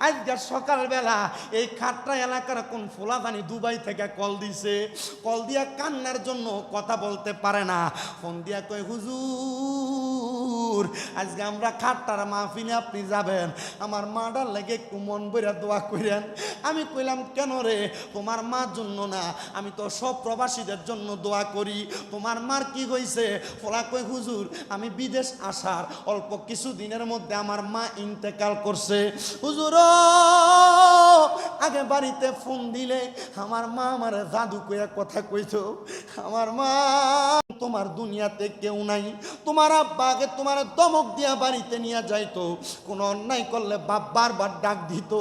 আজকে সকালবেলা এই খাট্টা এলাকার কোন ফুলাদানি দুবাই থেকে কল দিছে, কল দিয়া কান্নার জন্য কথা বলতে পারে না, ফোন দিয়া কয় হুজুর আজকে আমরা খাট্টার মাহফিলে আপনি যাবেন, আমার মাটার লেগে একটু মন বইরা দোয়া করেন। আমি কইলাম কেন রে? তোমার মার জন্য না, আমি তো সব প্রবাসীদের জন্য দোয়া করি। তোমার মার কি হয়েছে? ফলা কই হুজুর আমি বিদেশ আসার অল্প কিছু দিনের মধ্যে আমার মা ইন্তেকাল করছে। হুজুর আগে বাড়িতে ফোন দিলে আমার মা আমার জাদু কইয়া কথা কইতো, আমার মা তোমার দুনিয়াতে কেউ নাই, তোমার আব্বা আগে তোমার দমক দিয়া বাড়িতে নিয়ে যাইতো, কোনো অন্যায় করলে বাপ বারবার ডাক দিত,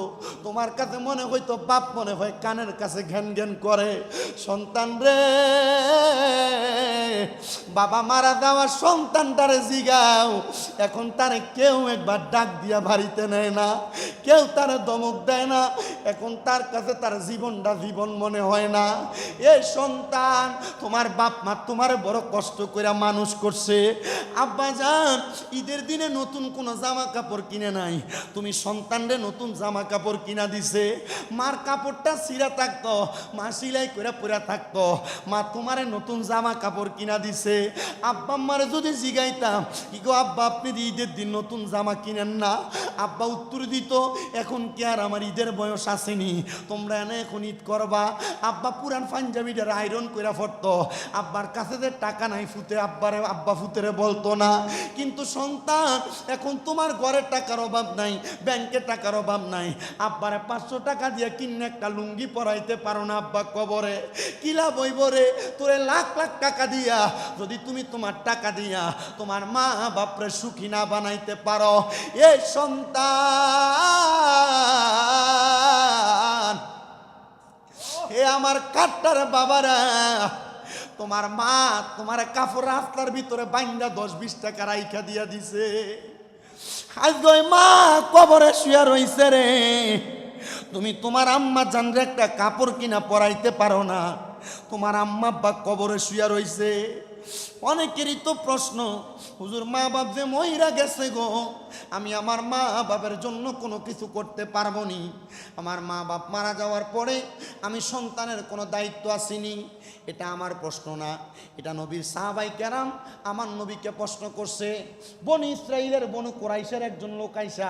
তোমার কাছে মনে হইতো বাপ মনে হয় কানের কাছে ঘ্যান ঘ্যান করে। সন্তান রে, বাবা মারা যাওয়ার সন্তানটারে জিগাও, এখন তারে কেউ একবার ডাক দিয়া বাড়িতে নেয় না, কেউ তারে দমক দেয় না, এখন তার কাছে তার জীবনটা জীবন মনে হয় না। এই সন্তান তোমার বাপ মা তোমার বড় কষ্ট করে মানুষ করছে, আব্বা জান ঈদের দিনে নতুন কোনো জামা কাপড় কিনে নাই, তুমি সন্তানরে নতুন জামা কাপড় কিনা দিছে, মার কাপড়টা ছিঁড়া থাকতো, মা সিলাই করে পরে থাকতো, মা তোমারে নতুন জামা কাপড় কিনা দিছে। আব্বা আম্মারে যদি জিগাইতাম কি গো আব্বা আপনি ঈদের দিন নতুন জামা কিনেন না, আব্বা উত্তর দিত এখন কি আর আমার ঈদের বয়স আসেনি, তোমরা এনে এখন ঈদ করবা। আব্বা পুরান পাঞ্জাবিটার আয়রন করে পড়তো, আব্বার কাছে যে টাকা নাই ফুতে আব্বা ফুতেরে বলতো না। কিন্তু সন্তান এখন তোমার ঘরে টাকার অভাব নাই, ব্যাংকে টাকার অভাব নাই, আব্বারে 500 টাকা দিয়ে কিনে একটা লুঙ্গি পরাইতে পারো না, আব্বা কবরে কিলা বইব রে? তোরে লাখ লাখ টাকা দিয়া যদি তুমি তোমার টাকা দিয়া তোমার মা বাপরে সুখী না বানাইতে পারো, এই সন্তান এ আমার কাট্টার বাবারা, তোমার মা তোমার কাপড় রাস্তার ভিতরে বাইন্দা 10-20 টাকা রাইখা দিয়া দিছে, আজকে ওই মা কবরে শুয়া রইছে রে, তুমি তোমার আম্মা জানরে একটা কাপড় কিনা পরাইতে পারো না, তোমার আম্মা আব্বা কবরে শুয়া রইছে। অনেকেরই তো প্রশ্ন, হুজুর মা বাপ যে মইরা গেছে গো, আমি আমার মা বাবার জন্য কোনো কিছু করতে পারবো নি, আমার মা বাপ মারা যাওয়ার পরে আমি সন্তানের কোনো দায়িত্ব আসেনি, এটা আমার প্রশ্ন না, এটা নবীর সাহাবাই কেরাম আমার নবীকে প্রশ্ন করছে। বনি ইসরাইলের বনু কুরাইশের একজন লোক আইসা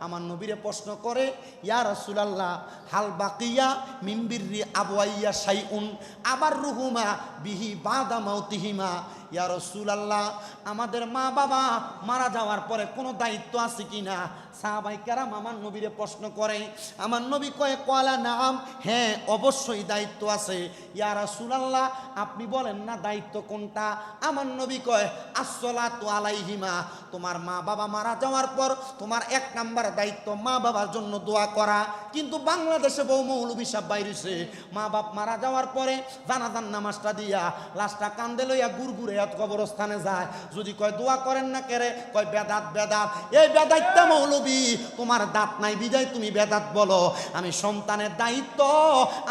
আমার নবীরে প্রশ্ন করে, ইয়া রাসূলুল্লাহ হাল বাকিয়া মিন বিররি আবওয়াইয়া শাইউন আবার রুহুমা বিহি বাদা মাউতিহিমা, ইয়া রাসূলুল্লাহ আমাদের মা বাবা মারা যাওয়ার পরে কোনো দায়িত্ব আছে কিনা? সাহাবাই কেরাম আমার নবীরে প্রশ্ন করে, আমার নবী কয় কলা নাম, হ্যাঁ অবশ্যই দায়িত্ব আছে। ইয়া রাসূলুল্লাহ আপনি বলেন না দায়িত্ব কোনটা? আমার নবী কয় আসসালাতু আলাইহিমা, তোমার মা বাবা মারা যাওয়ার পর তোমার 1 নাম্বার দায়িত্ব মা বাবার জন্য দোয়া করা। কিন্তু বাংলাদেশে বহু মৌলবী সাহেব বাইরেছে, মা বাপ মারা যাওয়ার পরে জানাজার নামাজটা দিয়া লাশটা কান্দে লইয়া গুড়গুড়ে কবরস্থানে যায়, যদি কয় দোয়া করেন না কেরে, কয় বেদাত বেদাত, এই বেদাতটা মৌলবী, তোমার দাঁত নাই বিদায় তুমি বেদাত বলো। আমি সন্তানের দায়িত্ব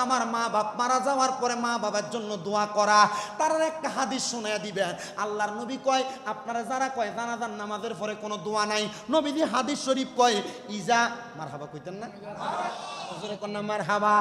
আমার মা বাপ মারা যাওয়ার পরে মা বাবার জন্য দোয়া করা। তার একটা হাদিস শুনাইয়া দিবেন, আল্লাহর নবী কয় আপনারা যারা কয় জানাজার নামাজের পরে কোনো দোয়া নাই, নবীজি হাদিস শরীফ কয় ইজা মারহাবা কইতেন না হুজুরে কোন মারহাবা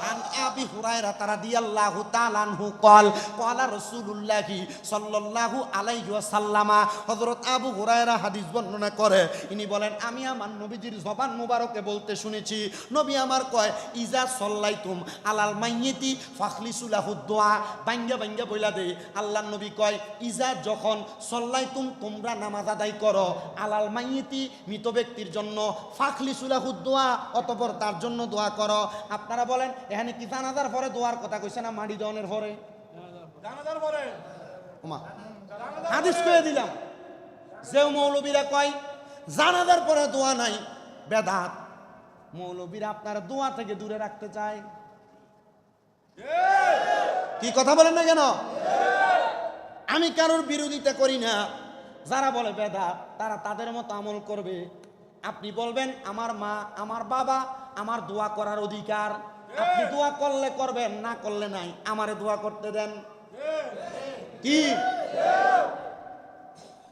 আন আবি হুরায়রা রাদিয়াল্লাহু তাআলা আনহু قال قال رسول الله সাল্লাল্লাহু আলাইহি ওয়াসাল্লাম, হযরত আবু হুরায়রা হাদিস বর্ণনা করে, ইনি বলেন আমি আমার নবীজির জবান মুবারকে বলতে শুনেছি, নবী আমার কয় ইজা সাল্লাইতুম আলাল মাইয়িতি ফাখলিসু লাহু দুআ, বাঙ্গা বাঙ্গা বইলা দে, আল্লাহর নবী কয় ইজা যখন সাল্লাইতুম তোমরা নামাজ আদায় করো, আলাল মাইয়িতি মৃত ব্যক্তির জন্য, ফাখলিসু লাহু দুআ অতঃপর তার জন্য দোয়া করো। আপনারা বলেন এখানে কি জানাজার পরে দোয়ার কথা কইছে না মাটি দহনের পরে? জানাজার পরে ওমা হাদিস কয়ে দিলাম, যে মৌলবীরা কয় জানাজার পরে দোয়া নাই বেদাত, মৌলবীরা আপনার দোয়া থেকে দূরে রাখতে চায়। কি কথা বলেন না কেন? আমি কারোর বিরোধিতা করি না, যারা বলে বেদাত তারা তাদের মতো আমল করবে। আপনি বলবেন আমার মা আমার বাবা আমার দোয়া করার অধিকার, আপনি দোয়া করলে করবেন, না করলে নাই, আমারে দোয়া করতে দেন। কি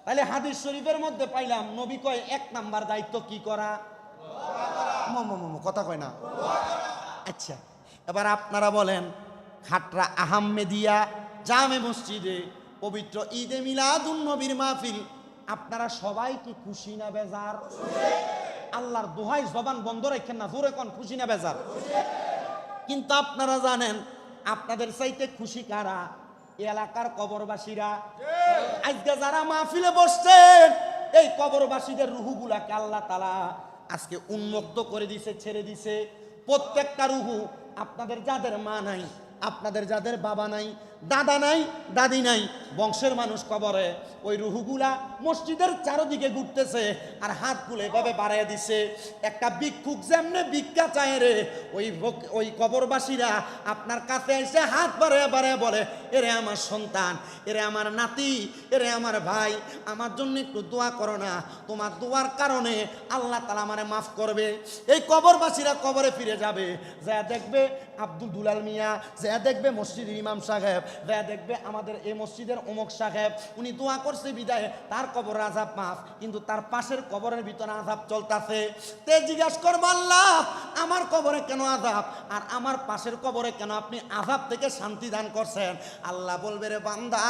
তাহলে হাদিস শরীফের মধ্যে পাইলাম নবী কয় 1 নাম্বার দায়িত্ব কি করা? কথা কয় না। আচ্ছা, এবার আপনারা বলেন, খাটরা আহমেদিয়া জামে মসজিদে পবিত্র ঈদে মিলাদুন নবীর মাহফিল, আপনারা সবাই কি খুশি না বেজার? আল্লাহর দোহাই জবান বন্ধ রাখেন না, জোরে কোন খুশি না বেজার? কিন্তু আপনারা জানেন আপনাদের চাইতে খুশি কারা? এলাকার কবরবাসীরা। আজকে যারা মাহফিলে বসছেন, এই কবরবাসীদের রুহুগুলাকে আল্লাহ তাআলা আজকে উন্মুক্ত করে দিছে, ছেড়ে দিছে। প্রত্যেকটা রুহু, আপনাদের যাদের মা নাই, আপনাদের যাদের বাবা নাই, দাদা নাই, দাদি নাই, বংশের মানুষ কবরে, ওই রুহুগুলা মসজিদের চারদিকে ঘুরতেছে আর হাতগুলো এভাবে বাড়াইয়া দিছে। একটা ভিক্ষুক যেমনে ভিক্ষা চায় রে, ওই কবরবাসীরা আপনার কাছে এসে হাত বাড়াইয়া বাড়াইয়া বলে, এরে আমার সন্তান, এরে আমার নাতি, এরে আমার ভাই, আমার জন্য একটু দোয়া করো না, তোমার দোয়ার কারণে আল্লাহ তাআলা আমারে মাফ করবে। এই কবরবাসীরা কবরে ফিরে যাবে, যা দেখবে আব্দুল দুলাল মিয়া, যা দেখবে মসজিদের ইমাম সাহেব, যা দেখবে আমাদের এই মসজিদের অমুক সাহেব, উনি দোয়া করছে বিদায় তার কবরের আযাব মাফ, কিন্তু তার পাশের কবরের ভিতরে আযাব চলতেছে। তে জিজ্ঞাসা করবো, আল্লাহ আমার কবরে কেন আযাব আর আমার পাশের কবরে কেন আপনি আযাব থেকে শান্তি দান করছেন? আল্লাহ বলবে, রে বান্দা,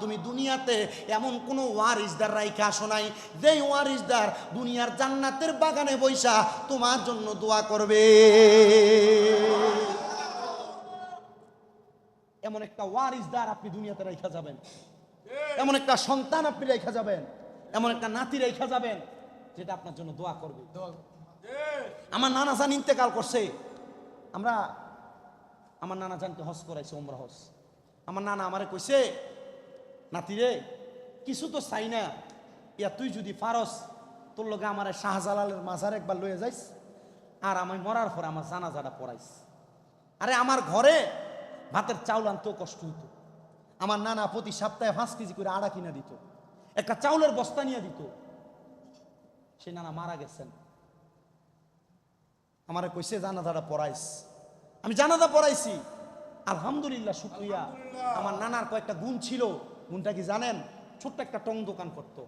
তুমি দুনিয়াতে এমন কোন ওয়ারিসদার রাইখা আসো নাই, যেই ওয়ারিসদার দুনিয়ার জান্নাতের বাগানে বৈশা তোমার জন্য দোয়া করবে। এমন একটা ওয়ারিসদার আপনি দুনিয়াতে রাইখা যাবেন, এমন একটা সন্তান আপনি রাইখা যাবেন, এমন একটা নাতি রাইখা যাবেন যেটা আপনার জন্য দোয়া করবে। আমার নানা জান ইন্তেকাল করছে, আমার নানা জানকে হজ করাইছে, উমরা হজ। আমার নানা আমারে কইছে, নাতি রে, কিছু তো চাই না, ইয়া তুই যদি পারস তোর লগে আমার শাহজালালের মাজার একবার লয়ে যাইস আর আমি মরার পর আমার জানাজাটা পড়াইস। আরে আমার ঘরে ভাতের চাউল আনতেও কষ্ট হইতো। আমার নানা প্রতি সপ্তাহে 5 কেজি করে আড়া কিনা দিত, একটা চাউলের বস্তা নিয়ে দিত। সে নানা মারা গেছেন, আমারে কইছে জানাজাটা পড়াইস। আমি জানাজা পড়াইছি, আলহামদুলিল্লাহ, শুকরিয়া। আমার নানার কয়েকটা গুণ ছিল, গুণটা কি জানেন? ছোট্ট একটা টং দোকান করতো,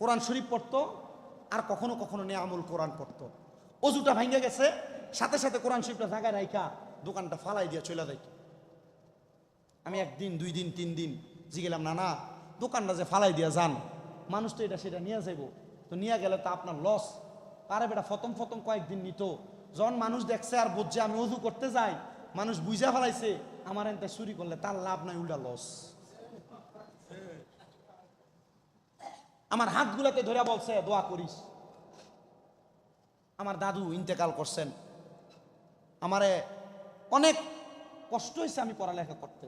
কোরআন শরীফ পড়তো, আর কখনো কখনো নেয়ামুল কোরআন পড়তো। অজুটা ভাঙ্গে গেছে, সাথে সাথে কোরআন শরীফটা জায়গায় রাইখা দোকানটা ফালাই দিয়ে চলে যাইত। আমি 1 দিন 2 দিন 3 দিন জিগেলাম, নানা দোকানটা যে ফালাই দিয়া যান, মানুষ তো এটা সেটা নিয়ে যাইব, তো নিয়ে গেলে তো আপনার লস। তারে বেটা ফতম কয়েকদিন নিত, যখন মানুষ দেখছে আর বুঝছে আমি অজু করতে যাই, মানুষ বুঝা ফেলাইছে আমার এনতে চুরি করলে তার লাভ নাই, উল্টা লস। আমার হাতগুলাতে ধরে বলছে দোয়া করিস। আমার দাদু ইন্তেকাল করছেন, আমারে অনেক কষ্ট হয়েছে আমি পড়ালেখা করতে,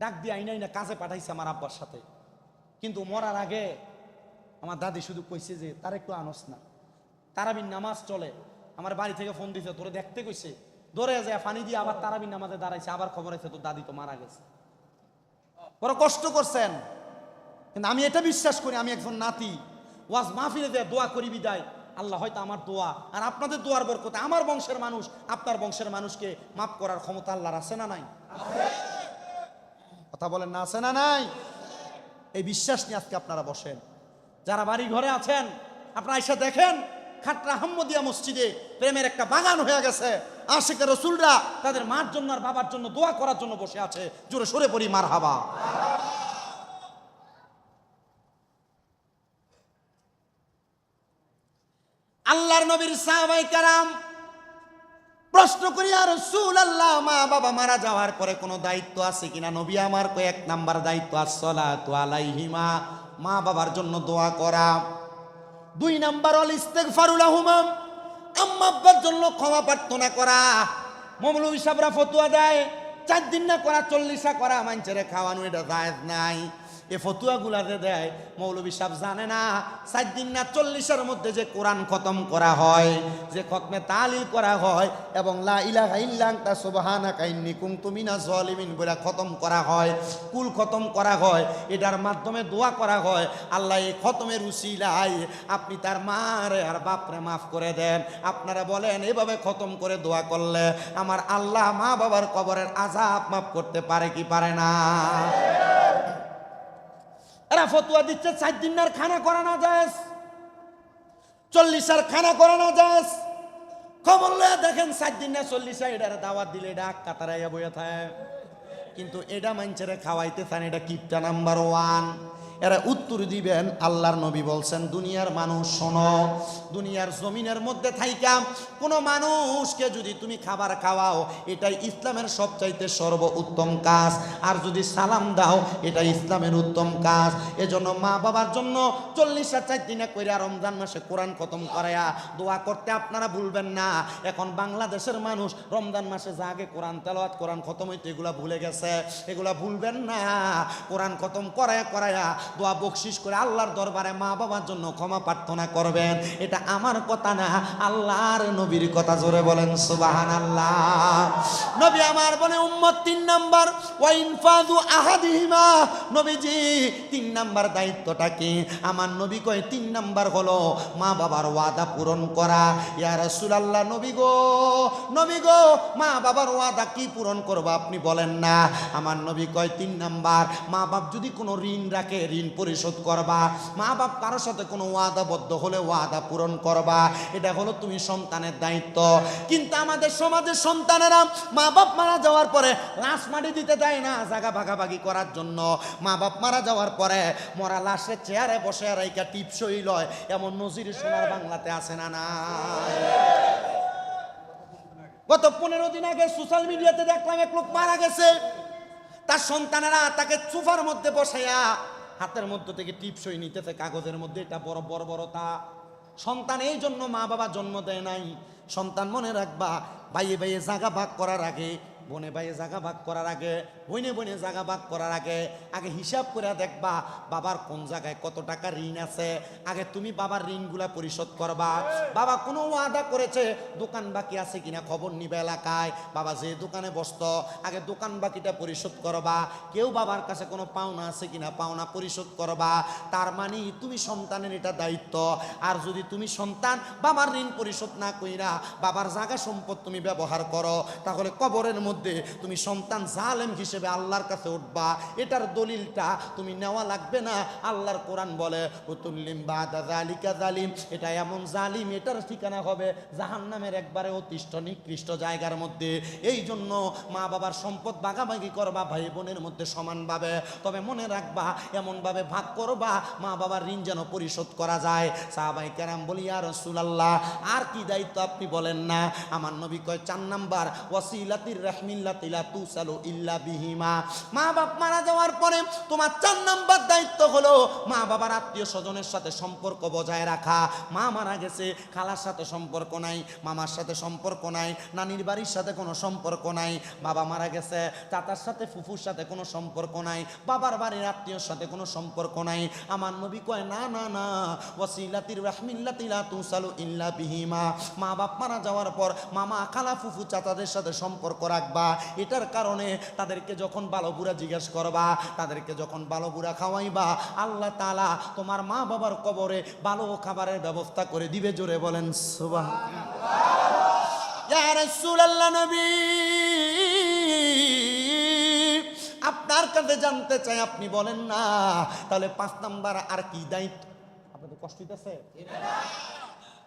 ডাক দিয়ে আইনাই না কাজে পাঠাইছে আমার আব্বার সাথে। কিন্তু মরার আগে আমার দাদি শুধু কইছে যে তার একটু আনস না, তারাবির নামাজ চলে। আমার বাড়ি থেকে ফোন দিছে, তোরে দেখতে কইছে, ধরে যায় পানি দিয়ে আবার তারাবির নামাজে দাঁড়াইছে, আবার খবর আছে তোর দাদি তো মারা গেছে। বড় কষ্ট করছেন, কিন্তু আমি এটা বিশ্বাস করি, আমি একজন নাতি, ওয়াজ মাহফিলে দিয়ে দোয়া করি বিদায়, আল্লাহ হয়তো আমার দোয়া আর আপনাদের দোয়ার বরকতে আমার বংশের মানুষ আপনার বংশের মানুষকে মাফ করার ক্ষমতা আল্লাহর আছে না নাই? কথা বলেন না, আছে না নাই? এই বিশ্বাস নিয়ে আজকে আপনারা বসেন। যারা বাড়ি ঘরে আছেন আপনারা এসে দেখেন, খাটরা আহমদিয়া মসজিদে প্রেমের একটা বাগান হয়ে গেছে। আশিকের রাসূলরা তাদের মার জন্য আর বাবার জন্য দোয়া করার জন্য বসে আছে। জোরে সরে পড়ি মারহাবা। আল্লাহর নবীর সাহাবায়ে কেরাম প্রশ্ন করি, আর রাসূলুল্লাহ, মা বাবা মারা যাওয়ার পরে কোনো দায়িত্ব আছে কিনা? নবী আমার কয় 1 নাম্বার দায়িত্ব আসসালাতু আলাইহিমা, মা বাবার জন্য দোয়া করা। 2 নাম্বার হল ইস্তিগফারু লাহুমা, আম্মা আব্বার জন্য ক্ষমা প্রার্থনা করা। মৌলভী সাহেবরা ফতোয়া দেয় 4 দিন না করা 40 করা, মানুষের খাওয়ানো এটা জায়েজ নাই। এ ফতুয়াগুলা যে দেয় মৌলভী সাহেব জানে না 4 দিন না 40-এর মধ্যে যে কোরআন খতম করা হয়, যে খতমে তালিল করা হয় এবং লা ইলাহা ইল্লা আনতা সুবহানাকা ইন্নী কুনতু মিনাজ জালিমিন বলে খতম করা হয়, কুল খতম করা হয়, এটার মাধ্যমে দোয়া করা হয়, আল্লাহ এই খতমের উসিলায় আপনি তার মারে আর বাপরে মাফ করে দেন। আপনারা বলেন এভাবে খতম করে দোয়া করলে আমার আল্লাহ মা বাবার কবরের আযাব মাফ করতে পারে কি পারে না? এরা ফতুয়া দিচ্ছে 4 দিন আর খানা করা না যায়, 40 খানা করে না যাস খবর লয়ে দেখেন 7 দিন না 40 এটার দাওয়াত দিলে এটা কাতারাইয়া বইয়া থাকে কিন্তু এটা মানুষেরা খাওয়াইতে চান এটা কিপটা নাম্বার 1 এরা উত্তর দিবেন আল্লাহর নবী বলছেন দুনিয়ার মানুষ শোনো দুনিয়ার জমিনের মধ্যে থাইকা কোনো মানুষকে যদি তুমি খাবার খাওয়াও এটাই ইসলামের সবচাইতে সর্বোত্তম কাজ আর যদি সালাম দাও এটা ইসলামের উত্তম কাজ এজন্য মা বাবার জন্য 40 দিনে কইরা রমজান মাসে কোরআন খতম করায়া দোয়া করতে আপনারা ভুলবেন না এখন বাংলাদেশের মানুষ রমজান মাসে যা আগে কোরআন তেলাওয়াত কোরআন খতম হইতে এগুলা ভুলে গেছে এগুলা ভুলবেন না কোরআন খতম করায়া দোয়া বকশিশ করে আল্লাহর দরবারে মা বাবার জন্য ক্ষমা প্রার্থনা করবেন এটা আমার কথা না আল্লাহর নবীর কথা জোরে বলেন সুবহানাল্লাহ নবী আমার বলে উম্মত 3 নাম্বার ওয়া ইনফাযু আহাদিহিমা নবীজি 3 নাম্বার দায়িত্বটা কি আমার নবী কয় 3 নাম্বার হলো মা বাবার ওয়াদা পূরণ করা ইয়া রাসূলুল্লাহ নবী গো মা বাবার ওয়াদা কি পূরণ করব আপনি বলেন না আমার নবী কয় 3 নাম্বার মা বাপ যদি কোনো ঋণ রাখে ঋণ পরিশোধ করবা মা বাপ কারোর সাথে কোনো ওয়াদাবদ্ধ হলে ওয়াদা পূরণ করবা এটা হলো তুমি সন্তানের দায়িত্ব কিন্তু আমাদের সমাজের সন্তানেরা মা বাপ মারা যাওয়ার পরে লাশ মাটি দিতে দেয় না জায়গা ভাগাভাগি করার জন্য মা বাপ মারা যাওয়ার পরে মরা লাশের চেয়ারে বসে রাইকা টিপসই লয় এমন নজির সোনার বাংলাতে আছে না নাই গত 15 দিন আগে সোশ্যাল মিডিয়াতে দেখলাম এক লোক মারা গেছে তার সন্তানেরা তাকে সোফার মধ্যে বসাইয়া হাতের মধ্যে থেকে টিপসই নিতেছে কাগজের মধ্যে এটা বড় তা সন্তান এই জন্য মা বাবা জন্ম দেয় নাই সন্তান মনে রাখবা ভাইয়ে ভাইয়ে জায়গা ভাগ করার আগে বনে ভাইয়ে জায়গা ভাগ করার আগে বনে জায়গা ভাগ করার আগে হিসাব করে দেখবা বাবার কোন জায়গায় কত টাকা ঋণ আছে আগে তুমি বাবার ঋণগুলা পরিশোধ করবা বাবা কোনো ওয়াদা করেছে দোকান বাকি আছে কিনা খবর নিবে এলাকায় বাবা যে দোকানে বসতো আগে দোকান বাকিটা পরিশোধ করবা কেউ বাবার কাছে কোনো পাওনা আছে কিনা পাওনা পরিশোধ করবা তার মানে তুমি সন্তানের এটা দায়িত্ব আর যদি তুমি সন্তান বাবার ঋণ পরিশোধ না কইরা বাবার জায়গা সম্পদ তুমি ব্যবহার করো তাহলে কবরের মধ্যে তুমি সন্তান জালেম হিসেবে আল্লাহর কাছে উঠবা এটার দলিলটা তুমি নেওয়া লাগবে না আল্লাহর কোরআন বলে উতুল্লিম বাদা যালিকা জালিম এটা এমন জালিম এটার ঠিকানা হবে জাহান্নামের একবারে অতিষ্ঠ নিকৃষ্ট জায়গার মধ্যে এই জন্য মা বাবার সম্পদ ভাগাভাগি করবা ভাই বোনের মধ্যে সমানভাবে তবে মনে রাখবা এমনভাবে ভাগ করবা মা বাবার ঋণ যেন পরিশোধ করা যায় সাহাবায়ে কেরাম বলি ইয়া রাসূলুল্লাহ আর কি দায়িত্ব আপনি বলেন না আমার নবী কয় 4 নাম্বার ওয়াসিলাতির রাহমিল্লাতি লা তুসালু ইল্লা বিহিমা মা বাপ মারা যাওয়ার পরে তোমার 4 নাম্বার দায়িত্ব হলো মা বাবার আত্মীয় স্বজনের সাথে সম্পর্ক বজায় রাখা মা মারা গেছে খালার সাথে সম্পর্ক নাই মামার সাথে সম্পর্ক নাই নানির বাড়ির সাথে কোনো সম্পর্ক নাই বাবা মারা গেছে চাচার সাথে ফুফুর সাথে কোনো সম্পর্ক নাই বাবার বাড়ির আত্মীয়র সাথে কোনো সম্পর্ক নাই আমার নবী কয় না না না ওয়াসিলাতির রাহমিল্লাতি লা তুসালু ইল্লা বিহিমা মা বাপ মারা যাওয়ার পর মামা খালা ফুফু চাচাদের সাথে সম্পর্ক রাখবা এটার কারণে তাদেরকে যখন ভালো বুড়া জিজ্ঞেস করবা তাদেরকে যখন ভালো বুড়া খাওয়াইবা আল্লাহ তাআলা তোমার মা বাবার কবরে ভালো খাবারের ব্যবস্থা করে দিবে জোরে বলেন সুবহানাল্লাহ ইয়া রাসূলুল্লাহ নবী আপনার কাছে জানতে চাই আপনি বলেন না তাহলে 5 নাম্বার আর কি দায়িত্ব আপনাদের কষ্ট হইতেছে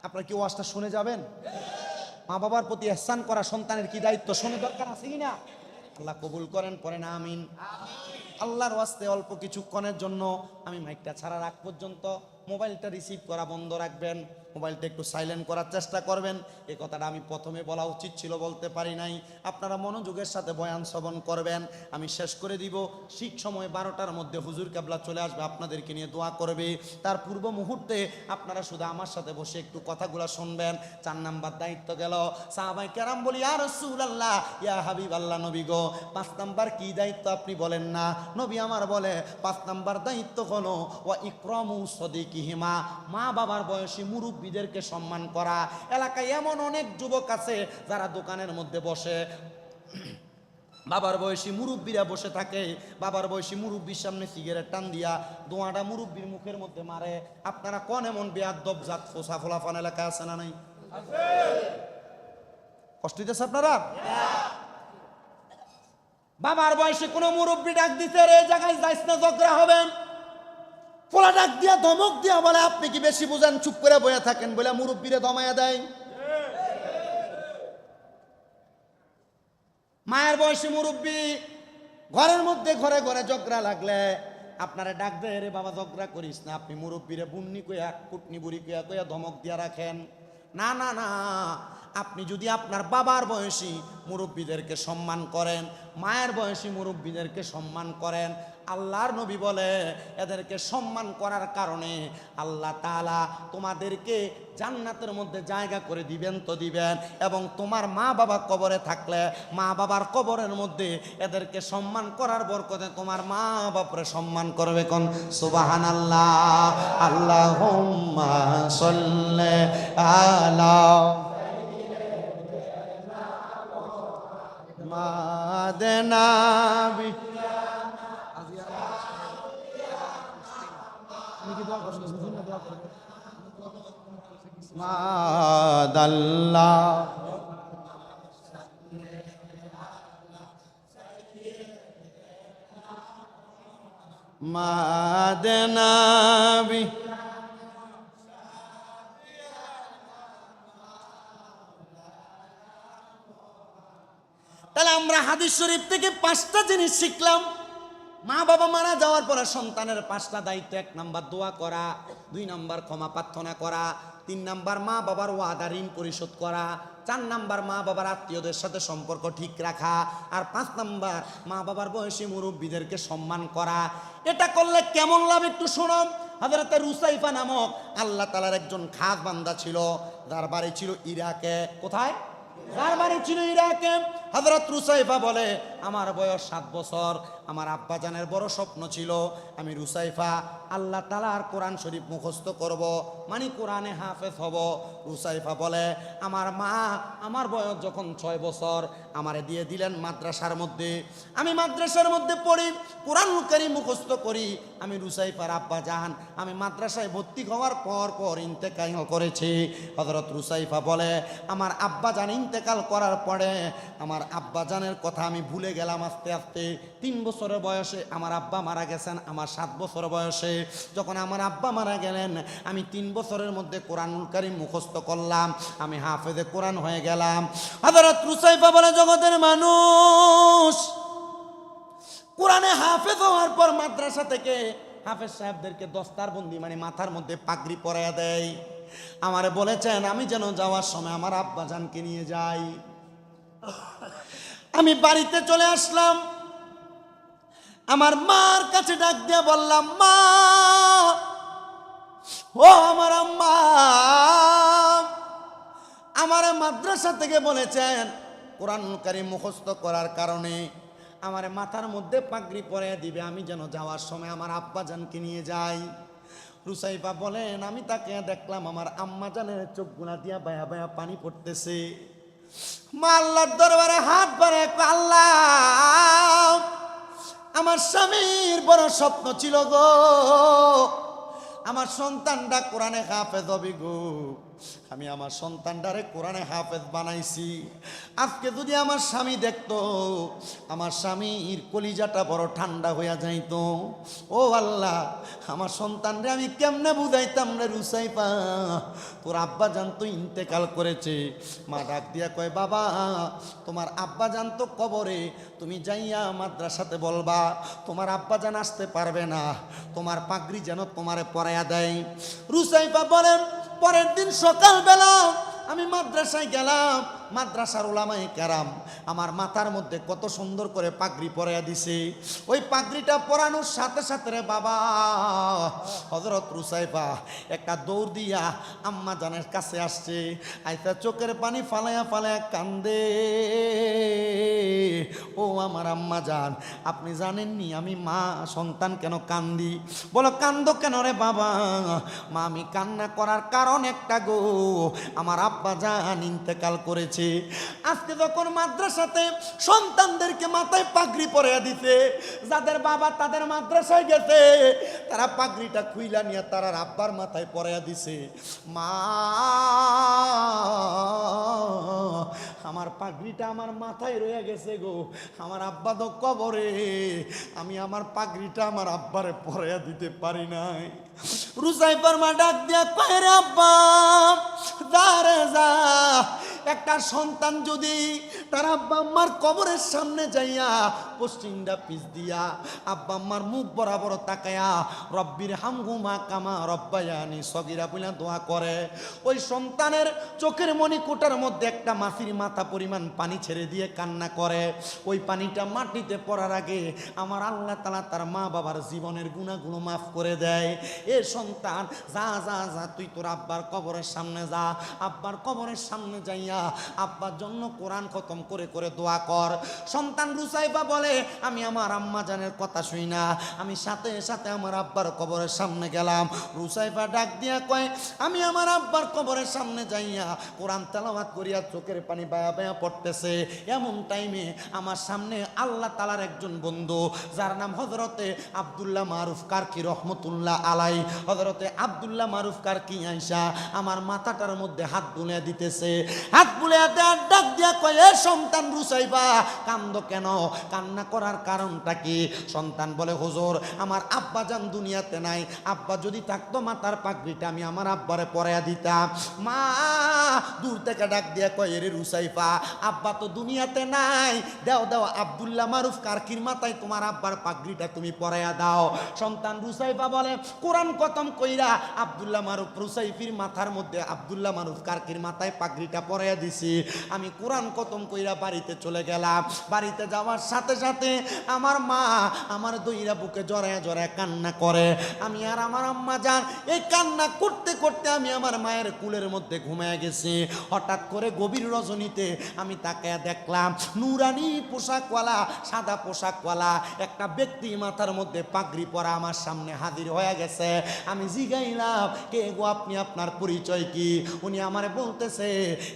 আপনারা কি ওয়াজটা শুনে যাবেন মা বাবার প্রতি ইহসান করা সন্তানের কি দায়িত্ব শুনে দরকার আছে কিনা আল্লাহ কবুল করেন পড়েন আমিন আল্লাহর ওয়াস্তে অল্প কিছুক্ষণের জন্য আমি মাইকটা ছাড়া রাখ পর্যন্ত মোবাইলটা রিসিভ করা বন্ধ রাখবেন মোবাইলটা একটু সাইলেন্ট করার চেষ্টা করবেন এই কথাটা আমি প্রথমে বলা উচিত ছিল বলতে পারি নাই আপনারা মনোযোগের সাথে বয়ান শ্রবণ করবেন আমি শেষ করে দিব ঠিক সময় 12টার মধ্যে হুজুর কেবলা চলে আসবে আপনাদেরকে নিয়ে দোয়া করবে তার পূর্ব মুহূর্তে আপনারা শুধু আমার সাথে বসে একটু কথাগুলো শুনবেন 4 নাম্বার দায়িত্ব গেল সাহাবায়ে কেরাম বলি ইয়া রাসূলুল্লাহ ইয়া হাবিবাল্লাহ নবী গো 5 নাম্বার কি দায়িত্ব আপনি বলেন না নবী আমার বলে 5 নাম্বার দায়িত্ব হলো ওয়া ইকরামু সাদিকিহিমা মা বাবার বয়সী মুরব্বিদেরকে সম্মান করা এলাকায় এমন অনেক যুবক আছে যারা দোকানের মধ্যে বসে বাবার বয়সী মুরব্বীরা বসে থাকে বাবার বয়সী মুরব্বীর সামনে সিগারেট টান দিয়া দোয়াটা মুরব্বীর মুখের মধ্যে মারে আপনারা কোন এমন বেয়াদব জাত ফোসা ফলাফান এলাকায় আছে না নাই কষ্ট হইতেছে আপনারা বাবার বয়সে কোনো মুরব্বী ডাক দিতে রে জায়গায় যাইস না ঝগড়া হবেন পোলা ডাক দিয়া ধমক দিয়া বলে, আপনি কি বেশি বুঝেন, চুপ করে বইয়া থাকেন, বলে মুরব্বীরে দমায়া দেয়। মায়ের বয়সী মুরব্বী ঘরের মধ্যে ঘরে ঘরে ঝগড়া লাগলে আপনারা ডাক দেয়, রে বাবা ঝগড়া করিস না, আপনি মুরব্বীরে বুন্নি কইয়া কুটনি বুড়ি কইয়া কইয়া ধমক দিয়া রাখেন। না না না, আপনি যদি আপনার বাবার বয়সী মুরব্বীদেরকে সম্মান করেন, মায়ের বয়সী মুরব্বীদেরকে সম্মান করেন, আল্লাহর নবী বলে এদেরকে সম্মান করার কারণে আল্লাহ তাআলা তোমাদেরকে জান্নাতের মধ্যে জায়গা করে দিবেন তো দিবেন। এবং তোমার মা বাবা কবরে থাকলে মা বাবার কবরের মধ্যে এদেরকে সম্মান করার বরকতে তোমার মা বাপরে সম্মান করবে। কোন সুবহানাল্লাহ। আল্লাহুম্মা সাল্লি আলা মাদনাবি মাদাল্লাহ মাদনাবি। তাহলে আমরা হাদিস শরীফ থেকে 5টা জিনিস শিখলাম। মা বাবা মারা যাওয়ার পরে সন্তানের 5টা দায়িত্ব। 1 নাম্বার দোয়া করা, 2 নাম্বার ক্ষমা প্রার্থনা করা, 3 নাম্বার মা বাবার ওয়াদা ঋণ পরিশোধ করা, 4 নাম্বার মা বাবার আত্মীয়দের সাথে সম্পর্ক ঠিক রাখা, আর 5 নাম্বার মা বাবার বয়সী মুরব্বীদেরকে সম্মান করা। এটা করলে কেমন লাভ একটু শুনুন। হযরত রুসাইফা নামক আল্লাহ তাআলার একজন খাস বান্দা ছিল, যার বাড়ি ছিল ইরাকে। কোথায়? যার বাড়ি ছিল ইরাকে। হযরত রুসাইফা বলে, আমার বয়স 7 বছর, আমার আব্বাজানের বড় স্বপ্ন ছিল আমি রুসাইফা আল্লাহ তাআলার কোরআন শরীফ মুখস্থ করব, মানে কোরআনে হাফেজ হব। রুসাইফা বলে, আমার মা আমার বয়স যখন 6 বছর আমারে দিয়ে দিলেন মাদ্রাসার মধ্যে। আমি মাদ্রাসার মধ্যে পড়ি, কোরআনুল কারীম মুখস্থ করি। আমি রুসাইফার আব্বা জান আমি মাদ্রাসায় ভর্তি হওয়ার পর ইন্তেকাল করেছি। হযরত রুসাইফা বলে, আমার আব্বা জান ইন্তেকাল করার পরে আমার আব্বা জানের কথা আমি ভুলে গেলাম আস্তে আস্তে। 3 বছরের বয়সে আমার আব্বা মারা গেছেন, আমার 7 বছর বয়সে। যখন আমার আব্বা মারা গেলেন আমি 3 বছরের মধ্যে কোরআনুল কারীম মুখস্থ করলাম, আমি হাফেজে কোরআন হয়ে গেলাম। হযরত রুসাইফা বলে, জগতের মানুষ কোরআনে হাফেজ হওয়ার পর মাদ্রাসা থেকে হাফেজ সাহেবদেরকে দস্তারবন্দি মানে মাথার মধ্যে পাগড়ি পরাইয়া দেয়। আমারে বলেছেন আমি যেন যাওয়ার সময় আমার আব্বা জানকে নিয়ে যাই। আমি বাড়িতে চলে আসলাম, আমার মার কাছে ডাক দিয়ে বললাম, মা, ও আমার আম্মা, আমার মাদ্রাসা থেকে বলেছেন কোরআনুল কারীম মুখস্থ করার কারণে আমার মাথার মধ্যে পাগড়ি পরিয়ে দিবে, আমি যেন যাওয়ার সময় আমার আব্বা জানকে নিয়ে যাই। রুসাইফা বলেন, আমি তাকে দেখলাম আমার আম্মা জানের চোখগুলা দিয়া বায়া বায়া পানি পড়তেছে। মা আল্লাহর দরবারে হাত বাড়ে, আল্লাহ, আমার স্বামীর বড় স্বপ্ন ছিল গো, আমার সন্তানটা কোরআনে হাফেজ হবে গো। আমি আমার সন্তানটারে কোরআনে হাফেজ বানাইছি। আজকে যদি আমার স্বামী দেখতো, আমার স্বামীর কলিজাটা বড় ঠান্ডা হইয়া যাইতো। ও আল্লাহ, আমার সন্তানরে আমি কেমনে বুঝাইতাম রে রুসাইফা, তোর আব্বা জান তো ইন্তেকাল করেছে। মা ডাক দিয়া কয়, বাবা, তোমার আব্বা জান তো কবরে, তুমি যাইয়া মাদ্রাসাতে বলবা তোমার আব্বা জান আসতে পারবে না, তোমার পাগড়ি যেন তোমারে পরাইয়া দেয়। রুসাইফা বলেন, পরের দিন সকালবেলা আমি মাদ্রাসায় গেলাম, মাদ্রাসার উলামায়ে কেরাম আমার মাথার মধ্যে কত সুন্দর করে পাগড়ি পরাইয়া দিছে। ওই পাগড়িটা পরানোর সাথে সাথে রে বাবা, হযরত রুসাইফা একটা দৌড় দিয়া আম্মা জানের কাছে আসছে। আইতা চোখের পানি ফালায়া ফালায়া কান্দে, ও আমার আম্মা জান, আপনি জানেননি আমি মা সন্তান কেন কান্দি? বলো, কান্দো কেন রে বাবা? মা, আমি কান্না করার কারণ একটা গো, আমার আব্বা জান ইন্তেকাল করেছে। আজকে যখন মাদ্রাসাতে সন্তানদেরকে মাথায় পাগড়ি পরাইয়া দিতে, যাদের বাবা তাদের মাদ্রাসায় গেছে, তারা পাগড়িটা খুইলা নিয়ে তার আব্বার মাথায় পরাইয়া দিছে। মা, আমার পাগড়িটা আমার মাথায় রয়ে গেছে গো, আমার আব্বা তো কবরে, আমি আমার পাগড়িটা আমার আব্বারে পরাইয়া দিতে পারি নাই। রুসাইফার মা ডাক দিয়া কয় রে আব্বা, যা রে যা, একটা সন্তান যদি তার আব্বা আম্মার কবরের সামনে যাইয়া পশ্চিমটা পিছ দিয়া আব্বা আম্মার মুখ বরাবর তাকায়া রব্বির হামহুমা কামা রব্বায়ানি সগীরা বলে দোয়া করে, ওই সন্তানের চোখের মণিকোটার মধ্যে একটা মাছির মাথা পরিমাণ পানি ছেড়ে দিয়ে কান্না করে, ওই পানিটা মাটিতে পড়ার আগে আমার আল্লাহ তাআলা তার মা বাবার জীবনের গুনাহগুলো মাফ করে দেয়। এ সন্তান, যা যা যা, তুই তোর আব্বার কবরের সামনে যা, আব্বার কবরের সামনে যাইয়া আব্বার জন্য কোরআন খতম করে করে দোয়া কর। সন্তান রুসাইফা বলে, আমি আমার আম্মা জানের কথা শুই না, আমি সাথে সাথে আমার আব্বার কবরের সামনে গেলাম। রুসাইফা ডাক দিয়া কয়, আমি আমার আব্বার কবরের সামনে যাইয়া কোরআন তেলাওয়াত করিয়া চোখের পানি বায়া বায়া পড়তেছে, এমন টাইমে আমার সামনে আল্লাহ তাআলার একজন বন্ধু, যার নাম হযরতে আব্দুল্লাহ মারুফ কারকি রহমতুল্লাহ আলাই, হযরতে আব্দুল্লাহ মারুফ কারকি আইসা আমার মাথাটার মধ্যে হাত বুলিয়ে দিতেছে। হাত বুলিয়ে দেওয়ার ডাক দিয়া কয়, এ সন্তান রুসাইফা, কান্দো কেন? কান্না করার কারণটা কি? সন্তান বলে, হুজুর, আমার আব্বা জান দুনিয়াতে নাই, আব্বা যদি থাকতো মাথার পাগড়িটা আমি আমার আব্বারে পরাইয়া দিতাম। মা দূর থেকে ডাক দিয়া কয়, রে রুসাইফা, আব্বা তো দুনিয়াতে নাই, দাও দাও আব্দুল্লাহ মারুফ কারকির মাথায় তোমার আব্বার পাগড়িটা তুমি পরাইয়া দাও। সন্তান রুসাইফা বলে, কোরআন খতম কইরা আব্দুল্লাহ মারুফ রুসাইফির মাথার মধ্যে আব্দুল্লাহ মারুফ কারকির মাথায় পাগড়িটা পরাইয়া দিছি। আমি কোরআন খতম কইরা বাড়িতে চলে গেলাম। বাড়িতে যাওয়ার সাথে সাথে আমার মা আমার দইরা বুকে জড়ায় জড়ায় কান্না করে। আমি আর আমার আম্মা জান এই কান্না করতে করতে আমি আমার মায়ের কুলের মধ্যে ঘুমিয়ে গেছি। হঠাৎ করে গভীর রজনীতে আমি তাকায়া দেখলাম নুরানি পোশাকওয়ালা, সাদা পোশাকওয়ালা একটা ব্যক্তি মাথার মধ্যে পাগড়ি পরা আমার সামনে হাজির হয়ে গেছে। আমি জিগাইলাম, কে গো আপনি, আপনার পরিচয় কি? উনি আমারে বলতেছে,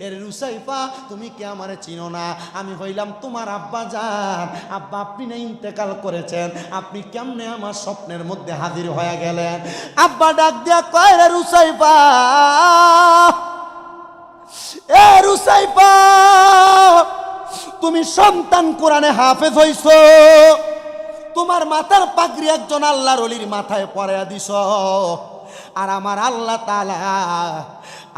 এর রুসাইফা, তুমি কি আমারে চিনো না? আমি হইলাম তোমার আব্বা জান। আব্বা, আপনি না ইন্তেকাল করেছেন, আপনি কেমনে আমার স্বপ্নের মধ্যে হাজির হয়ে গেলেন? আব্বা ডাক দিয়া কয়, রে রুসাইফা, এ রুসাইফা, তুমি সন্তান কোরআনে হাফেজ হইছো, তোমার মাথার পাগড়ি একজন আল্লাহর ওলির মাথায় পরাইয়া দিছ, আর আমার আল্লাহ তাআলা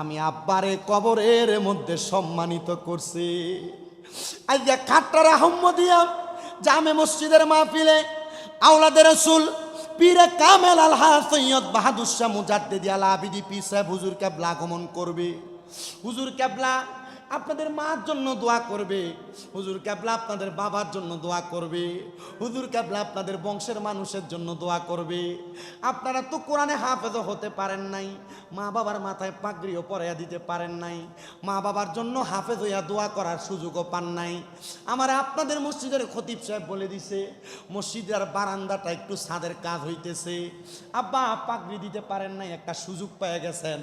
আমি আব্বারে কবরের মধ্যে সম্মানিত করছি। আজকে খাট্টার আহমদিয়া জামে মসজিদের মাহফিলে আওলাদে রাসূল পীরে কামেল আলহাজ সৈয়দ বাহাদুর শাহ মুজাদ্দিদি আল আবিদি পীর সাহেব হুজুর কেবলা আগমন করবে। হুজুর কেবলা আপনাদের মার জন্য দোয়া করবে, হুজুর কেবলা আপনাদের বাবার জন্য দোয়া করবে, হুজুর কেবলা আপনাদের বংশের মানুষের জন্য দোয়া করবে। আপনারা তো কোরআনে হাফেজও হতে পারেন নাই, মা বাবার মাথায় পাগড়িও পরাইয়া দিতে পারেন নাই, মা বাবার জন্য হাফেজ হইয়া দোয়া করার সুযোগও পান নাই। আমার আপনাদের মসজিদের খতিব সাহেব বলে দিছে, মসজিদের বারান্দাটা একটু ছাদের কাজ হইতেছে, আব্বা পাগড়ি দিতে পারেন নাই, একটা সুযোগ পেয়ে গেছেন।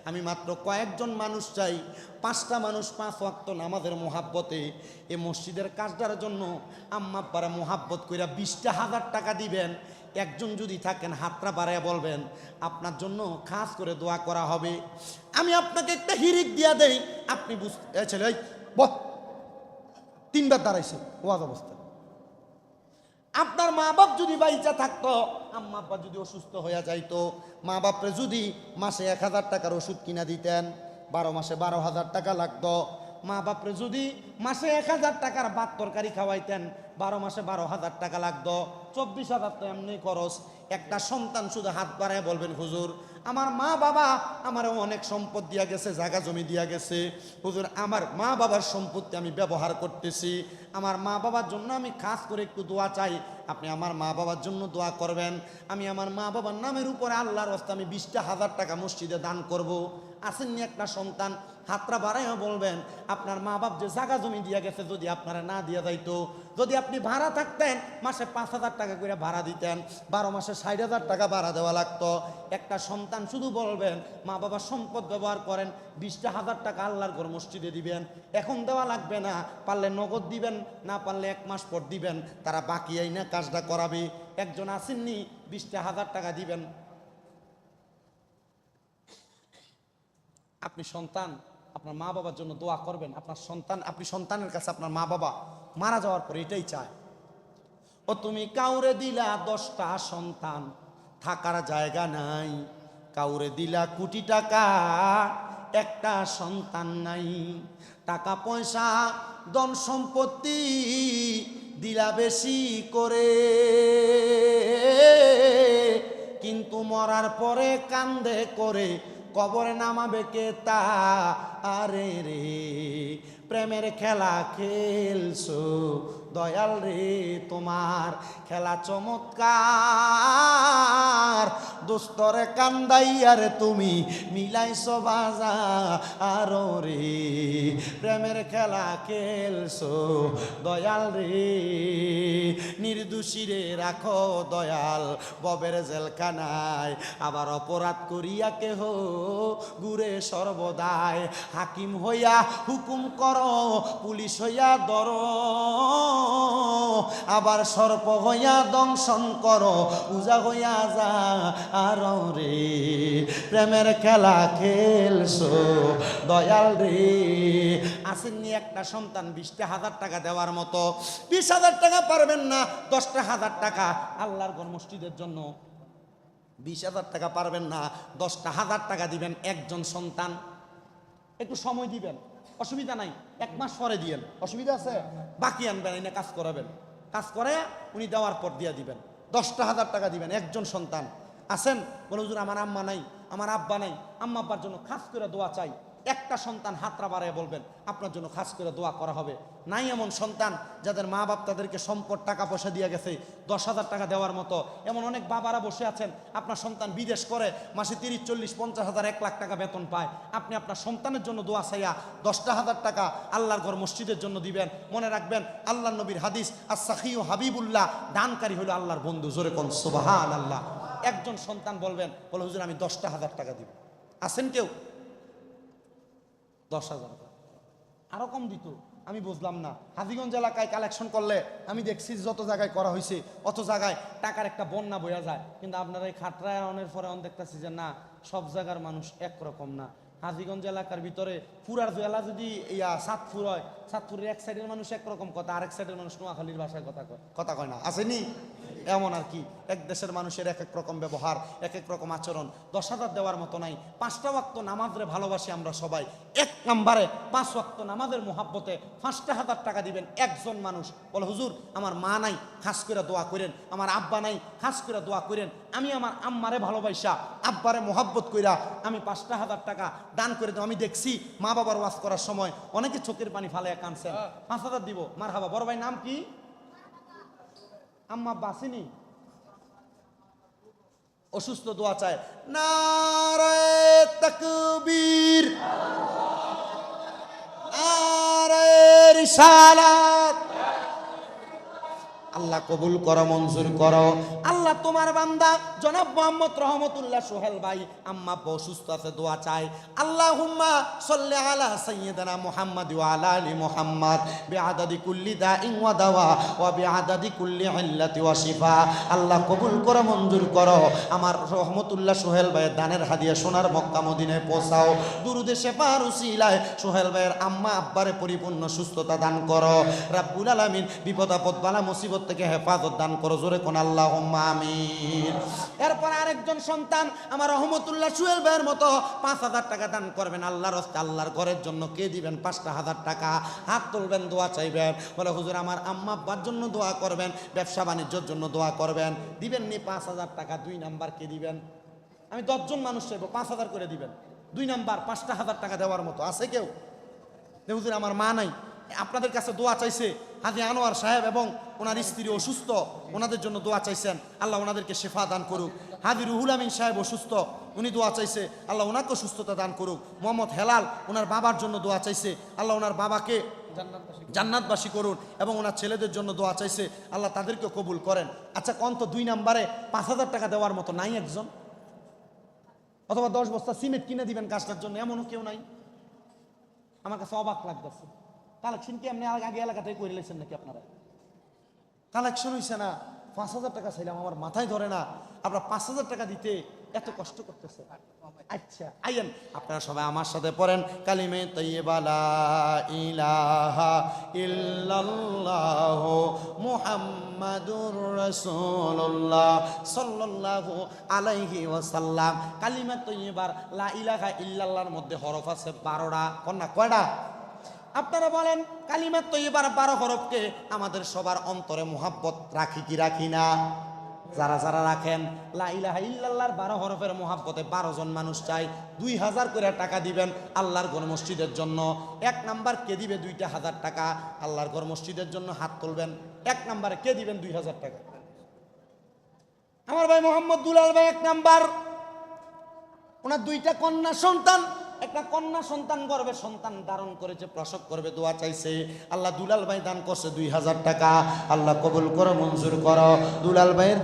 আমি মাত্র কয়েকজন মানুষ চাই, 5টা মানুষ 5 ওয়াক্ত নামাজের মোহাব্বতে এই মসজিদের কাজটার জন্য আম্মা আব্বারা মোহাব্বত কইরা 20,000 টাকা দিবেন। একজন যদি থাকেন হাতটা বাড়াইয়া বলবেন, আপনার জন্য খাস করে দোয়া করা হবে। আমি আপনাকে একটা হিরিক দিয়া দেই, আপনি বুঝতে ছেলে বহ 3বার দাঁড়াইছে ওয়াজ অবস্থা। আপনার মা বাপ যদি বাইচা থাকতো, আম্মা আব্বা যদি অসুস্থ হইয়া যাইতো, মা বাপরে যদি মাসে 1000 টাকার ওষুধ কিনা দিতেন, 12 মাসে 12,000 টাকা লাগতো। মা বাপরে যদি মাসে 1000 টাকার ভাত তরকারি খাওয়াইতেন, 12 মাসে 12,000 টাকা লাগতো, 24,000 তো এমনি খরচ। একটা সন্তান শুধু হাত বাড়ায় বলবেন, হুজুর আমার মা বাবা আমার অনেক সম্পদ দিয়া গেছে, জায়গা জমি দিয়া গেছে, হুজুর আমার মা বাবার সম্পত্তি আমি ব্যবহার করতেছি, আমার মা বাবার জন্য আমি খাস করে একটু দোয়া চাই, আপনি আমার মা বাবার জন্য দোয়া করবেন। আমি আমার মা বাবার নামের উপরে আল্লাহর রাস্তায় আমি 20,000 টাকা মসজিদে দান করব। আসেননি একটা সন্তান হাতরা বাড়াইয়া বলবেন, আপনার মা বাপ যে জায়গা জমি দিয়া গেছে যদি আপনারা না দিয়া যাইতো, যদি আপনি ভাড়া থাকতেন মাসে 5,000 টাকা করে ভাড়া দিতেন, 12 মাসে 60,000 টাকা ভাড়া দেওয়া লাগতো। একটা সন্তান শুধু বলবেন, মা বাবার সম্পদ ব্যবহার করেন, 20,000 টাকা আল্লাহর ঘর মসজিদে দিবেন, এখন দেওয়া লাগবে না, পারলে নগদ দিবেন, না পারলে 1 মাস পর দিবেন, তারা বাকি আইনা কাজটা করাবে। একজন আসেননি 20,000 টাকা দিবেন। আপনি সন্তান আপনার মা বাবার জন্য দোয়া করবেন। আপনার সন্তান, আপনি সন্তানের কাছে আপনার মা বাবা মারা যাওয়ার পর এটাই চায়, ও তুমি কাউরে দিলা 10টা সন্তান, থাকার জায়গা নাই, কাউরে দিলা কোটি টাকা, একটা সন্তান নাই, টাকা পয়সা ধন সম্পত্তি দিলা বেশি করে, কিন্তু মরার পরে কান্দে করে কবরে নামাবে কে তা, আরে রে প্রেমের খেলা খেলছো দয়াল রে, তোমার খেলা চমৎকার, দোস্তরে কান্দাইয়ারে তুমি মিলাইছো বাজা আরো রে, প্রেমের খেলা খেলছো দয়াল রে, নির্দোষী রে রাখো দয়াল ববের জেলখানায়, আবার অপরাধ করিয়া কেহ ঘুরে সর্বদাই, হাকিম হইয়া হুকুম করো, পুলিশ হইয়া ধরো, আবার সর্প হইয়া দংশন করো, পূজা হইয়া যা আর রে, প্রেমের খেলা খেলছো দয়াল রে। আসেননি একটা সন্তান 20,000 টাকা দেওয়ার মতো, 20,000 টাকা পারবেন না, 10,000 টাকা আল্লাহর ঘর মসজিদের জন্য, 20,000 টাকা পারবেন না, 10,000 টাকা দিবেন একজন সন্তান, একটু সময় দিবেন, অসুবিধা নাই, 1 মাস পরে দিয়েন, অসুবিধা আছে, বাকি আনবেন, এনে কাজ করাবেন, কাজ করে উনি দেওয়ার পর দিয়ে দিবেন, 10,000 টাকা দিবেন একজন সন্তান। আসেন বলে হুজুর আমার আম্মা নাই, আমার আব্বা নাই, আম্মা আব্বার জন্য খাস করে দোয়া চাই, একটা সন্তান হাতরা বাড়ায় বলবেন আপনার জন্য খাস করে দোয়া করা হবে। নাই এমন সন্তান যাদের মা বাপ তাদেরকে সম্পদ টাকা পয়সা দিয়ে গেছে 10,000 টাকা দেওয়ার মতো, এমন অনেক বাবারা বসে আছেন, আপনার সন্তান বিদেশ করে মাসে 30, 40, 50,000, 1 লাখ টাকা বেতন পায়, আপনি আপনার সন্তানের জন্য দোয়া চাইয়া 10,000 টাকা আল্লাহর ঘর মসজিদের জন্য দিবেন। মনে রাখবেন আল্লাহর নবীর হাদিস, as-সাখিউ হাবিবুল্লাহ, দানকারী হলো আল্লাহর বন্ধু, জোরে কোন সুবহানাল্লাহ। একজন সন্তান বলবেন বলে হুজুর আমি 10,000 টাকা দিব, আছেন কেউ? 10,000 আরো কম দিত, আমি বুঝলাম না। হাজীগঞ্জ এলাকায় কালেকশন করলে আমি দেখছি যত জায়গায় করা হয়েছে অত জায়গায় টাকার একটা বন্যা বইয়া যায়, কিন্তু আপনারা এই খাটরায়নের পরে দেখতেছি যে না, সব জায়গার মানুষ একরকম না। হাজীগঞ্জ এলাকার ভিতরে পুরার জেলা যদি সাতপুর হয়, সাতপুরের এক সাইডের মানুষ একরকম কথা, আরেক সাইডের মানুষ নোয়াখালীর ভাষায় কথা কয় না, আসেনি এমন আর কি। এক দেশের মানুষের এক এক রকম ব্যবহার, এক এক রকম আচরণ। 10,000 দেওয়ার মতো নাই। 5টা ওয়াক্ত নামাজরে ভালোবাসি আমরা সবাই, 1 নম্বরে 5 ওয়াক্ত নামাজের মোহাব্বতে 5,000 টাকা দিবেন একজন মানুষ। বলে হুজুর আমার মা নাই, খাস করে দোয়া করেন, আমার আব্বা নাই, খাস করে দোয়া করেন, আমি আমার আম্মারে ভালোবাসা আব্বারে মোহাব্বত কইরা আমি 5,000 টাকা দান করে দেব। আমি দেখছি মা বাবার ওয়াজ করার সময় অনেকে চোখের পানি ফালাইয়া কাঁদছেন, 5,000 দিব। মারহাবা। বড় ভাই নাম কি? আম্মা বাসিনি, অসুস্থ, দোয়া চায়। নারে তাকবীর, নারে রিসালাত। আল্লাহ কবুল করো, মঞ্জুর করো। আল্লাহ তোমার বান্দা জনাব মোহাম্মদ রহমতুল্লাহ সোহেল ভাই আম্মা অসুস্থ আছে, দোয়া চাই। আল্লাহুম্মা সাল্লি আলা সাইয়্যিদিনা মুহাম্মাদ ওয়া আলা আলি মুহাম্মাদ বিআদাদি কুল্লি দাইন ওয়া দাওয়া ওয়া বিআদাদি কুল্লি ইল্লাতি ওয়া শিফা। আল্লাহ কবুল করো, মঞ্জুর করো। আমার রহমতুল্লাহ সোহেল ভাইয়ের দানের হাদিয়া সোনার মক্কা মদিনায় পৌঁছাও। দুরুদে শেফার উসিলায় সোহেল ভাইয়ের আম্মা আব্বারে পরিপূর্ণ সুস্থতা দান করো। রাব্বুল আলামিন বিপদ আপদ বালা মুসিবত থেকে হেফাজত দান করো, জোরে কোন আল্লাহুম্মা আমিন। এরপর আরেকজন সন্তান আমার রহমতুল্লাহ সোহেল ভাইয়ের মতো 5,000 টাকা দান করবেন আল্লাহর রাস্তায়, আল্লাহর ঘরের জন্য। কে দিবেন? 5,000 টাকা। হাত তুলবেন, দোয়া চাইবেন। বলে হুজুর আমার আম্মা আব্বার জন্য দোয়া করবেন, ব্যবসা বাণিজ্যের জন্য দোয়া করবেন। দিবেন নি 5,000 টাকা। 2 নাম্বার কে দিবেন? আমি 10 জন মানুষ চাইবো, 5,000 করে দিবেন। 2 নাম্বার 5,000 টাকা দেওয়ার মতো আছে কেউ? হুজুর আমার মা নাই, আপনাদের কাছে দোয়া চাইছে হাজী আনোয়ার সাহেব এবং ওনার স্ত্রী অসুস্থ, ওনাদের জন্য দোয়া চাইছেন, আল্লাহ ওনাদেরকে শেফা দান করুক। হাজী রুহুল আমিন সাহেব অসুস্থ, উনি দোয়া চাইছে, আল্লাহ ওনাকে সুস্থতা দান করুক। মোহাম্মদ হেলাল ওনার বাবার জন্য দোয়া চাইছে, আল্লাহ ওনার বাবাকে জান্নাতবাসী করুন। এবং ওনার ছেলেদের জন্য দোয়া চাইছে, আল্লাহ তাদেরকে কবুল করেন। আচ্ছা কোন তো 2 নাম্বারে 5,000 টাকা দেওয়ার মতো নাই একজন? অথবা 10 বস্তা সিমেন্ট কিনে দিবেন কাজটার জন্য, এমনও কেউ নাই? আমার কাছে অবাক লাগতেছে। কালেকশন কি এমনি আগে এলাকাটাই করে লেছেন নাকি আপনারা? কালেকশন হয়েছে না, 5,000 টাকা চাইলাম, আমার মাথায় ধরে না। আপনার 5,000 টাকা দিতে এত কষ্ট করতেছে। আচ্ছা আইয়েন আপনারা সবাই আমার সাথে পড়েন কালিমে তাইয়্যিবা লা ইলাহা ইল্লাল্লাহু মুহাম্মাদুর রাসূলুল্লাহ সাল্লাল্লাহু আলাইহি ওয়াসাল্লাম। কালিমে তাইয়্যিবার লা ইলাহা ইল্লাল্লাহর মধ্যে হরফ আছে 12টা। কোনটা কয়টা? আপনারা বলেন কালিমে তাইয়্যিবার 12 হরফকে আমাদের সবার অন্তরে মুহাব্বত রাখি কি রাখি না? যারা যারা রাখেন লা ইলাহা ইল্লাল্লাহর 12 হরফের মুহাব্বতে 12 জন মানুষ চাই 2000 করে টাকা দিবেন আল্লাহর ঘর মসজিদের জন্য। 1 নাম্বার কে দিবে 2000 টাকা আল্লাহর ঘর মসজিদের জন্য? হাত তুলবেন। 1 নাম্বারে কে দিবেন 2000 টাকা? আমার ভাই মোহাম্মদ দুলাল ভাই 1 নাম্বার। ওনার 2টা কন্যা সন্তান, একটা কন্যা সন্তান গর্ভে সন্তান ধারণ করেছে, প্রসব করবে, দোয়া চাইছে। আল্লাহ দুলাল ভাই দান করছে 2000 টাকা। আল্লাহ কবুল করো, মঞ্জুর করো। দুলাল ভাইয়ের